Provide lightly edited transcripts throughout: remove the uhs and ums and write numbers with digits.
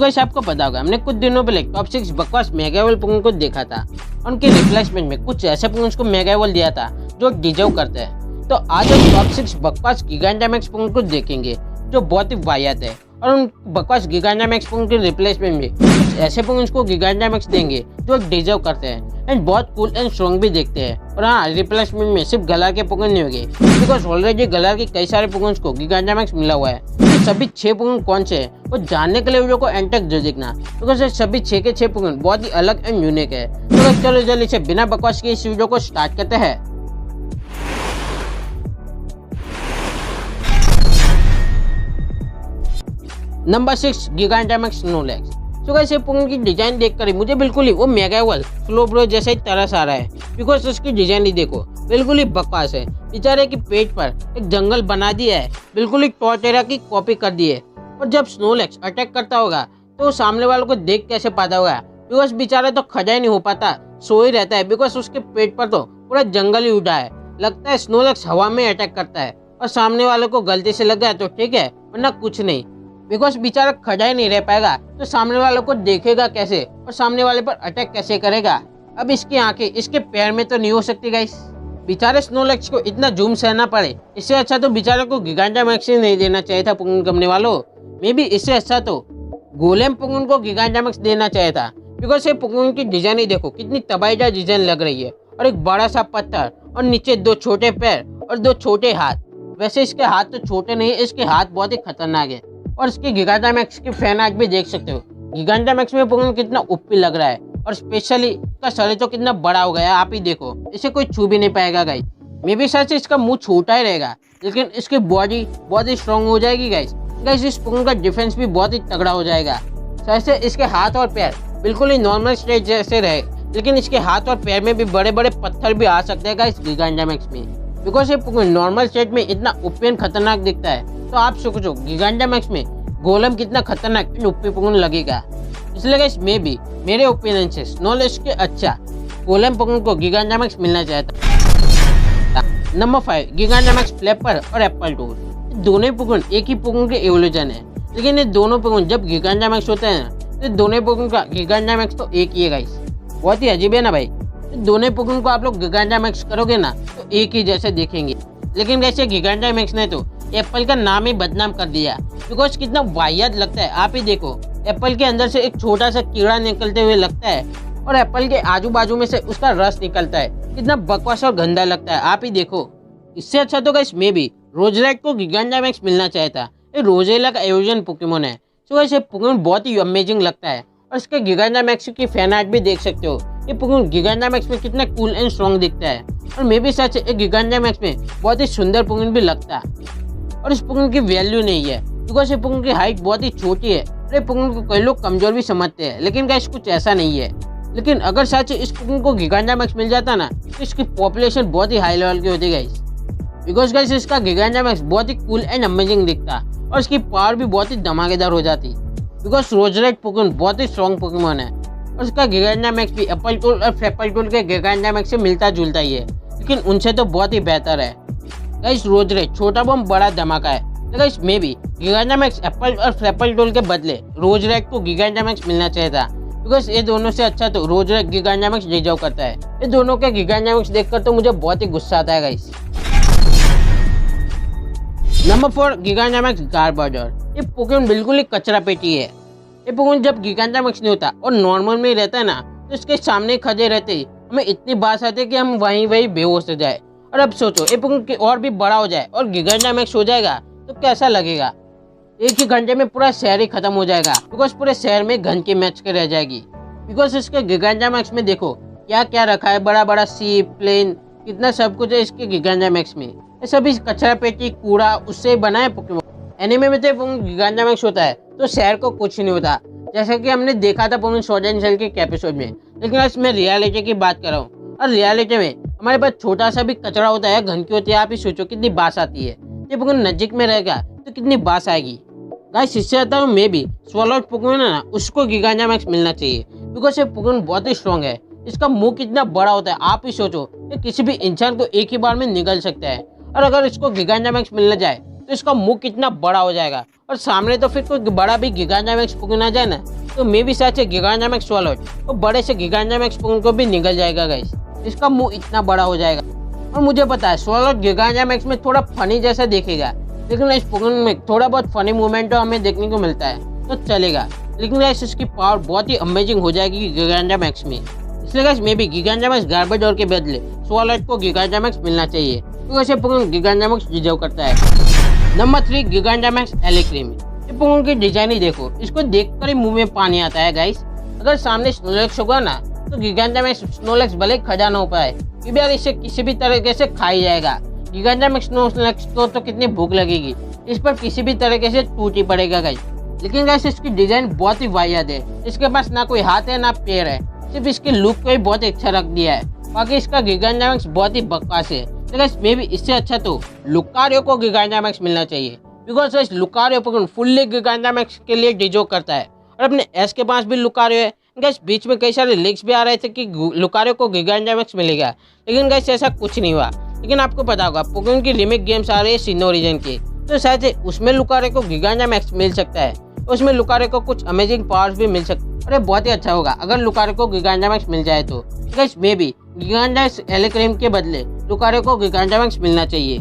Guys आपको पता होगा हमने कुछ दिनों पहले टॉप 6 बकवास मेगा इवॉल्व पोकेमॉन को देखा था और उनके रिप्लेसमेंट में कुछ ऐसे पोकेमॉन को मेगा इवॉल्व दिया था जो डिजर्व करते हैं। तो आज हम टॉप 6 बकवास गिगाडामैक्स पोकेमॉन को देखेंगे जो बहुत ही वाहियात है और उन बकवास गिगाडामैक्स पोकेमॉन के रिप्लेसमेंट में कुछ ऐसे पोकेमॉन को गिगाडामैक्स देंगे जो डिजर्व करते हैं एंड बहुत कूल एंड स्ट्रॉन्ग भी देखते हैं। और हाँ, रिप्लेसमेंट में सिर्फ गलार के पोकेमॉन नहीं होंगे बिकॉज ऑलरेडी गलार के कई सारे पोकेमॉन को गिगाडामैक्स मिला हुआ है। तो सभी 6 पोकेमॉन कौन से हैं वो जानने के लिए वीडियो को एंड तक जरूर देखना बिकॉज सभी 6 के 6 पोकेमॉन बहुत ही अलग एंड यूनिक है। तो चलो जल्दी से बिना बकवास के इस वीडियो को स्टार्ट करते हैं। Number 6 Gigantamax Snorlax. तो गाइस ये पोकेमॉन की डिजाइन देखकर ही मुझे बिल्कुल ही वो मेगा इवॉल्व स्लोब्रो जैसा ही तरस आ रहा है बिकॉज उसकी डिजाइन ही देखो बिल्कुल ही बकवास है। बेचारे के पेट पर एक जंगल बना दिया है, बिल्कुल ही टॉर्टेरा की कॉपी कर दी है। और जब स्नोलैक्स अटैक करता होगा तो सामने वालों को देख कैसे पाता होगा बिकॉज बेचारा तो खड़ा ही नहीं हो पाता, सो ही रहता है बिकॉज उसके पेट पर तो पूरा जंगल ही उड़ा है। लगता है स्नोलैक्स हवा में अटैक करता है और सामने वालों को गलती से लग गया तो ठीक है वरना कुछ नहीं बिकॉज बेचारा खड़ा ही नहीं रह पाएगा तो सामने वालों को देखेगा कैसे और सामने वाले पर अटैक कैसे करेगा। अब इसकी आंखें इसके पैर में तो नहीं हो सकती गाइस। बेचारे स्नोलैक्स को इतना जूम सहना पड़े, इससे अच्छा तो बेचारे को गिगाडामैक्स ही नहीं देना चाहिए था पोकेमॉन कंपनी वालों। मे बी इससे अच्छा तो गोलेम पोकेमॉन को गिगाडामैक्स देना चाहिए था बिकॉज ये पोकेमॉन की डिजाइन ही देखो कितनी तबाहीदार डिजाइन लग रही है और एक बड़ा सा पत्थर और नीचे 2 छोटे पैर और 2 छोटे हाथ। वैसे इसके हाथ तो छोटे नहीं, इसके हाथ बहुत ही खतरनाक है। और इसके गिगाडामैक्स की फैन आर्ट भी देख सकते हो। गिगाडामैक्स में पोकेमॉन कितना ओपी लग रहा है और स्पेशली इसका शरीर तो कितना बड़ा हो गया, आप ही देखो इसे कोई छू भी नहीं पाएगा गाइस। मे बी सच इसका मुंह छोटा ही रहेगा लेकिन इसकी बॉडी बहुत ही स्ट्रॉन्ग हो जाएगी गाइस। इस पोकेमॉन का डिफेंस भी बहुत ही तगड़ा हो जाएगा। ऐसे इसके हाथ और पैर बिल्कुल ही नॉर्मल स्टेज जैसे रहे लेकिन इसके हाथ और पैर में भी बड़े बड़े पत्थर भी आ सकते हैं गाइस गिगाडामैक्स में बिकॉज ये पोकेमॉन नॉर्मल स्टेट में इतना ओपी एंड खतरनाक दिखता है। तो आप सोचो गिगाडामैक्स में गोलम कितना खतरनाक ओपी पोकेमॉन लगेगा। इसलिए गाइस मेरे ओपिनियन से स्नोलैक्स के अच्छा गोलम पोकेमॉन को गिगाडामैक्स मिलना चाहता। नंबर 5 गिगाडामैक्स फ्लैपर और एप्पल टूर। दोनों पोकेमॉन एक ही पोकेमॉन के एवोल्यूशन है लेकिन ये दोनों पोकेमॉन जब गिगाडामैक्स होते हैं तो दोनों पोकेमॉन का गिगाडामैक्स तो एक ही है गाइस। बहुत ही अजीब है ना भाई। दोनों पोकेमॉन को आप लोग गिगाडामैक्स करोगे ना तो एक ही जैसे देखेंगे लेकिन वैसे गिगाडामैक्स ने तो एप्पल का नाम ही बदनाम कर दिया बिकॉज कितना वाहियात लगता है। आप ही देखो एप्पल के अंदर से एक छोटा सा कीड़ा निकलते हुए लगता है और एप्पल के आजू बाजू में से उसका रस निकलता है, कितना बकवास और गंदा लगता है। आप ही देखो इससे अच्छा तो गाइस मे बी रोजेलाइट को गिगाडामैक्स मिलना चाहिए था। ये रोजेला का एवोल्यूशन पोकेमॉन है तो वैसे पोकेमॉन बहुत ही अमेजिंग लगता है और इसके गिगाडामैक्स की फैन आर्ट भी देख सकते हो। ये पोकेमॉन गिगाडामैक्स में कितना कूल एंड स्ट्रॉन्ग दिखता है और मे बी सच एक गिगाडामैक्स में बहुत ही सुंदर पोकेमॉन भी लगता है। और इस पोकेमॉन की वैल्यू नहीं है बिकॉज ये पोकेमॉन की हाइट बहुत ही छोटी है और ये पोकेमॉन को कई लोग कमजोर भी समझते हैं लेकिन गाइस कुछ ऐसा नहीं है। लेकिन अगर सच इस पोकेमॉन को गिगाडामैक्स मिल जाता ना तो इसकी पॉपुलेशन बहुत ही हाई लेवल की होती गाइस बिकॉज गाइस इसका गिगाडामैक्स बहुत ही कूल एंड अमेजिंग दिखता और इसकी पावर भी बहुत ही धमाकेदार हो जाती बिकॉज रोजेलाइट पोकेमॉन बहुत ही स्ट्रॉन्ग पोकेमॉन है और इसका गिगाडामैक्स भी एप्पल टूल और फ्लैपर टूल के गिगाडामैक्स से मिलता जुलता ही है लेकिन उनसे तो बहुत ही बेहतर है गाइस। रोजेलाइट छोटा बम बड़ा धमाका है तो गाइस मे बी गिगाडामैक्स एप्पल और फ्लैपर टूल के बदले रोजेलाइट को गिगाडामैक्स मिलना चाहिए था बिकॉज ये दोनों से अच्छा तो रोजेलाइट गिगाडामैक्स डिजर्व करता है। ये दोनों के गिगाडामैक्स देखकर तो मुझे बहुत ही गुस्सा आता है गाइस। नंबर 4 गिगाडामैक्स गार्बर्जर। ये पोकेमॉन बिल्कुल ही कचरा पेटी है। ये पोकेमॉन जब गिगाडामैक्स नहीं होता और नॉर्मल में रहता है ना तो इसके सामने खड़े रहते ही हमें इतनी बात आती है कि हम वहीं बेहोश हो जाए। और अब सोचो ये पोकेमॉन और भी बड़ा हो जाए और गिगाडामैक्स हो जाएगा तो कैसा लगेगा। एक ही घंटे में पूरा शहर ही खत्म हो जाएगा बिकॉज पूरे शहर में घन की मैच के रह जाएगी बिकॉज इसके गिगाडामैक्स में देखो क्या क्या रखा है, बड़ा बड़ा सीप प्लेन कितना सब कुछ है इसके गिगाडामैक्स में। ये सभी कचरा पेटी कूड़ा उससे बना है पोकेमॉन। एनिमे में तो गिगाडामैक्स होता है तो शहर को कुछ नहीं होता जैसा कि हमने देखा था पोकेमॉन स्वॉर्ड एंड शील्ड के एपिसोड में। लेकिन आज मैं रियलिटी की बात कर रहा हूँ और रियलिटी में हमारे पास छोटा सा भी कचरा होता है, घन की होती है। आप ही सोचो कितनी बास आती है। ये पोकेमॉन नजीक में रहेगा तो कितनी बास आएगी गाइस। इससे आता हूँ मे बी स्वॉर्ड पोकेमॉन है ना उसको गिगाडामैक्स मिलना चाहिए बिकॉज ये पोकेमॉन बहुत ही स्ट्रॉन्ग है। इसका मुंह कितना बड़ा होता है, आप ही सोचो ये किसी भी इंसान को एक ही बार में निगल सकता है। और अगर इसको गिगाडामैक्स मिलना जाए तो इसका मुंह कितना बड़ा हो जाएगा, और सामने तो फिर कोई बड़ा भी गिगांटामैक्स पोकेमॉन आ जाए ना, तो मे भी शायद से गिगांटामैक्स स्वॉलोड तो बड़े से गिगांटामैक्स पोकेमॉन को भी निगल जाएगा गाइस। इसका मुंह इतना बड़ा हो जाएगा। और मुझे पता है स्वॉलोड गिगांटामैक्स में थोड़ा फनी जैसा दिखेगा, लेकिन इस पोकेमॉन में थोड़ा बहुत फनी मूवमेंट तो हमें देखने को मिलता है तो चलेगा, लेकिन गाइस इसकी पावर बहुत ही अमेजिंग हो जाएगी गिगांटामैक्स में। इसलिए गाइस मे भी गिगांटामैक्स गार्बाडोर के बदले स्वॉलोड को गिगांटामैक्स मिलना चाहिए, तो वैसे पोकेमॉन गिगांटामैक्स डिजर्व करता है। नंबर 3 गिगांटामैक्स एलिक्रीम। ये पोकेमॉन की डिजाइन ही देखो, इसको देखकर ही मुंह में पानी आता है गाइस। अगर सामने स्नोलैक्स होगा ना तो गिगांटामैक्स स्नोलैक्स भले खड़ा ना हो पाए, क्योंकि यार इससे किसी भी तरीके से खाई जाएगा। गिगांटामैक्स स्नोलैक्स को तो कितनी भूख लगेगी, इस पर किसी भी तरीके से टूट ही पड़ेगा गाइस। लेकिन गाइस इसकी डिजाइन बहुत ही वाहियात है। इसके पास ना कोई हाथ है ना पैर है, सिर्फ इसके लुक को ही बहुत अच्छा रख दिया है। बाकी इसका गिगांटामैक्स बहुत ही बकवास है, लेकिन मे भी इससे अच्छा तो लुकारियो को गिगांटामैक्स मिलना चाहिए, बिकॉज इस लुकारियो पोकेमॉन फुल्ली गिगांटामैक्स के लिए डिजर्व करता है। और अपने एस के पास भी लुकारियो है। गैस बीच में कई सारे लीक्स भी आ रहे थे कि लुकारियो को गिगांटामैक्स मिलेगा, लेकिन गैस ऐसा कुछ नहीं हुआ। लेकिन आपको पता होगा पोकेमॉन की रिमेक गेम्स आ रही है सिनो रीजन की, तो शायद उसमें लुकारियो को गिगांटामैक्स मिल सकता है। उसमें लुकारियो को कुछ अमेजिंग पावर्स भी मिल सकते हैं, और ये बहुत ही अच्छा होगा अगर लुकारियो को गिगांटामैक्स मिल जाए तो। गैस मे भी गिगांटामैक्स एलिक्रीम के बदले लुकारियो को गिगांटामैक्स मिलना चाहिए।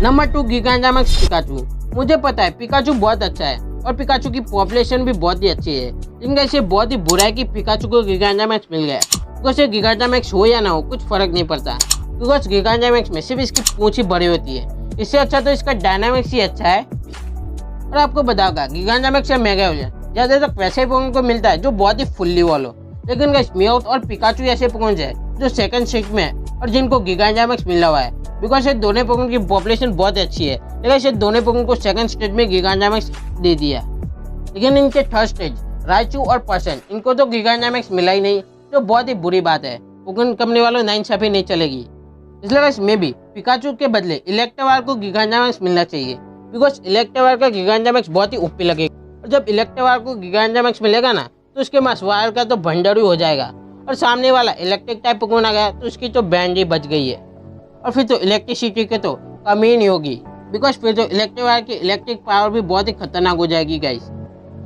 Number 2 Gigantamax Pikachu. मुझे पता है पिकाचू बहुत अच्छा है और पिकाचू की पॉपुलेशन भी बहुत ही अच्छी है, लेकिन ऐसे बहुत ही बुरा है कि पिकाचू को गिगांटामैक्स मिल गया। बिकॉज गिगांटामैक्स हो या ना हो कुछ फर्क नहीं पड़ता, बिकॉज गिगांटामैक्स में सिर्फ इसकी पूंछ ही बड़ी होती है। इससे अच्छा तो इसका डायनामिक्स ही अच्छा है। और आपको बताऊंगा गिगांटामैक्स या मेगा एवोल्यूशन ज्यादातर वैसे पोकेमॉन को मिलता है जो बहुत ही फुल्ली वॉल हो, लेकिन गाइस मियाउथ और पिकाचू ऐसे पोकेमॉन है जो सेकंड स्टेज में है और जिनको गिगांटामैक्स मिला हुआ है। बिकॉज ये दोनों पोकेमॉन की पॉपुलेशन बहुत अच्छी है, लेकिन ये दोनों पोकेमॉन को सेकंड स्टेज में गिगांटामैक्स दे दिया। लेकिन इनके थर्ड स्टेज राइचू और पर्सन इनको तो गिगांटामैक्स मिला ही नहीं, जो बहुत ही बुरी बात है। पोकेमॉन कंपनी वालों नाइंसाफी नहीं चलेगी। इसलिए गाइस मे भी पिकाचू के बदले इलेक्ट्रोवार्क को गिगांटामैक्स मिलना चाहिए, बिकॉज इलेक्ट्रोवार्क का गिगांटामैक्स बहुत ही ओपी लगेगा। और जब इलेक्ट्रोवार्क को गिगांटामैक्स मिलेगा ना तो उसके पास वायर का तो भंडार ही हो जाएगा, और सामने वाला इलेक्ट्रिक टाइप पोकेमॉन आ गया तो उसकी तो बैंड ही बच गई है, और फिर तो इलेक्ट्रिसिटी के तो कमी ही नहीं होगी, बिकॉज फिर तो इलेक्ट्रोवार्क की इलेक्ट्रिक पावर भी बहुत ही खतरनाक हो जाएगी गाइस।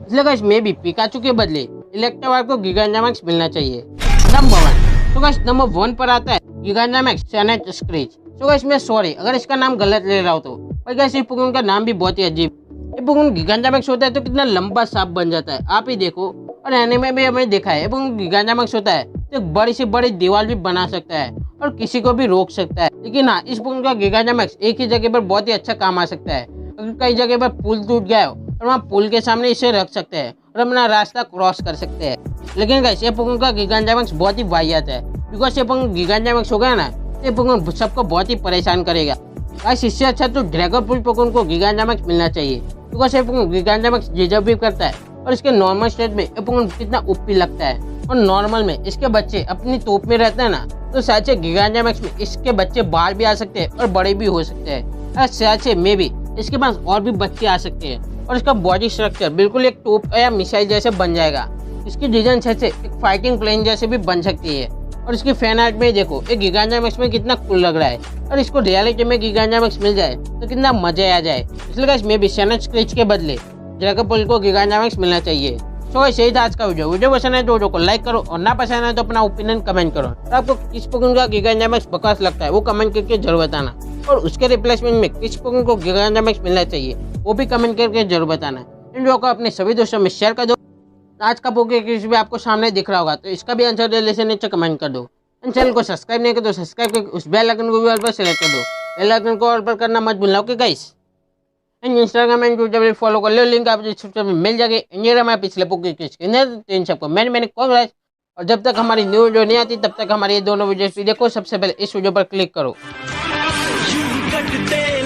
इसलिए गाइस मे भी पिकाचू के बदले इलेक्ट्रोवार्क को गिगांटामैक्स मिलना चाहिए। नंबर 1 तो गाइस नंबर 1 पर आता है गिगांटामैक्स सैनेट स्क्रीच। तो गाइस मैं सॉरी अगर इसका नाम गलत ले रहा हूँ तो, पर गाइस ये पोकेमॉन का नाम भी बहुत ही अजीब। ये पोकेमॉन गिगांटामैक्स होता है तो कितना लंबा सांप बन जाता है, आप ही देखो। और एनीमे में भी हमें देखा है पोकेमॉन गिगांटामैक्स होता है तो बड़ी से बड़ी दीवार भी बना सकता है और किसी को भी रोक सकता है। लेकिन हाँ इस पोकेमॉन का गिगांटामैक्स एक ही जगह पर बहुत ही अच्छा काम आ सकता है। अगर कई जगह पर पुल टूट गया हो और वहाँ पुल के सामने इसे रख सकते हैं और अपना रास्ता क्रॉस कर सकते हैं। लेकिन गाइस ये पोकेमॉन का गिगांटामैक्स बहुत ही वाहियात है, बिकॉज ये पोकेमॉन गिगांटामैक्स हो गया ना ये पोकेमॉन सबको बहुत ही परेशान करेगा। गाइस इससे अच्छा तो ड्रैगनफ्रूट पोकेमॉन को गिगांटामैक्स मिलना चाहिए, बिकॉज ये पोकेमॉन गिगांटामैक्स डिजर्व भी करता है। और इसके नॉर्मल स्टेट में ये पोकेमॉन कितना ओपी लगता है, और नॉर्मल में इसके बच्चे अपनी तोप में रहते हैं ना तो शायद से गिगांटामैक्स में इसके बच्चे बाहर भी आ सकते हैं और बड़े भी हो सकते हैं। और शायद से मे भी इसके पास और भी बच्चे आ सकते हैं, और इसका बॉडी स्ट्रक्चर बिल्कुल एक तोप या मिसाइल जैसे बन जाएगा। इसकी डिजाइन शायद से एक फाइटिंग प्लेन जैसे भी बन सकती है। और इसकी फैन आर्ट में देखो ये गिगांटामैक्स में कितना कूल लग रहा है, और इसको रियलिटी में गिगांटामैक्स मिल जाए तो कितना मजा आ जाए। इसलिए गाइस मे भी सैनेट स्क्रीच के बदले ड्रैगनपुल को गिगांटामैक्स मिलना चाहिए। तो गाइस यही था आज का वीडियो पसंद है तो वीडियो को लाइक करो, और ना पसंद है तो अपना ओपिनियन कमेंट करो। और आपको किस पोकेमॉन का गिगांटामैक्स बकवास लगता है वो कमेंट करके जरूर बताना, और उसके रिप्लेसमेंट में किस पोकेमॉन को गिगांटामैक्स मिलना चाहिए वो भी कमेंट करके जरूर बताना। इन वीडियो को अपने सभी दोस्तों में शेयर कर दो। आज का पोके किस भी आपको सामने दिख रहा होगा तो इसका भी आंसर दे लेसे नीचे कमेंट कर दो। चैनल को सब्सक्राइब नहीं कर तो सब्सक्राइब करके उस बेल आइकन को भी ऑल पर सेलेक्ट कर दो। बेल आइकन को ऑल पर करना मत भूलना, okay guys. Instagram and Twitter पर फॉलो कर लो, लिंक आप डिस्क्रिप्शन में मिल जाएगी। इंडिया में पिछले पोके इन सबको मैंने कॉन्ग्रेस। और जब तक हमारी न्यू वीडियो नहीं आती तब तक हमारी ये दोनों वीडियोस भी देखो। सबसे पहले इस वीडियो पर क्लिक करो।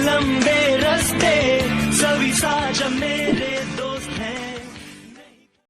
लंबे रास्ते सभी साझ मेरे